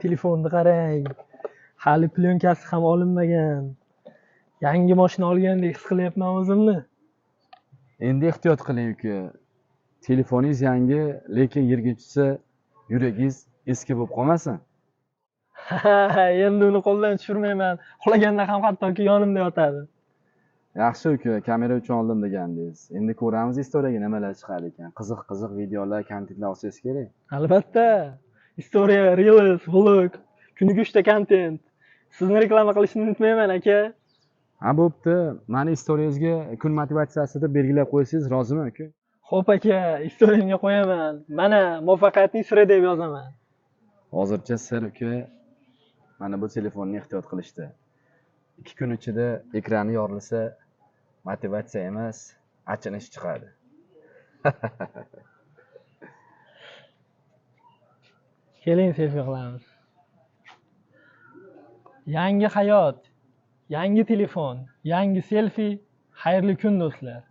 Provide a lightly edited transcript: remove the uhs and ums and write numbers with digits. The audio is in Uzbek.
telefonni qarang. Hali plyonkasi ham olinmagan. Yangi mashina olgandek his qilyapman o'zimni. Endi ehtiyot qiling uka. Telefoningiz yangi, lekin yerga tushsa, yuragingiz eski bo'lib qolmasin. Endi uni qo'ldan tushirmayman. Uxlaganda ham hattoki yonimda yotadi. Yaxshi uka, kamera uchun oldim degandingiz. Endi ko'ramiz istoriyaga nimalar chiqar ekan. Qiziq videolar, kontentlar olsangiz kerak. Albatta. Istoriya, reels, vlog, kuniga 3 ta kontent. Sizni reklama qilishni unutmayman, aka. Ha, bo'pti. Mani istoriyangizga kun motivatsiyasi deb belgilab qo'ysangiz rozimi uka? Xo'p aka, istoriyamga qo'yaman. Mana muvaffaqiyatning siri deb yozaman. Hozircha sir uka. Mana bu telefonni ehtiyot qilishdi. 2 kun ichida ekrani yorilsa, motivatsiya emas, achinish chiqadi. Keling, selfie qilamiz. Yangi hayot, yangi telefon, yangi selfie. Xayrli kun do'stlar.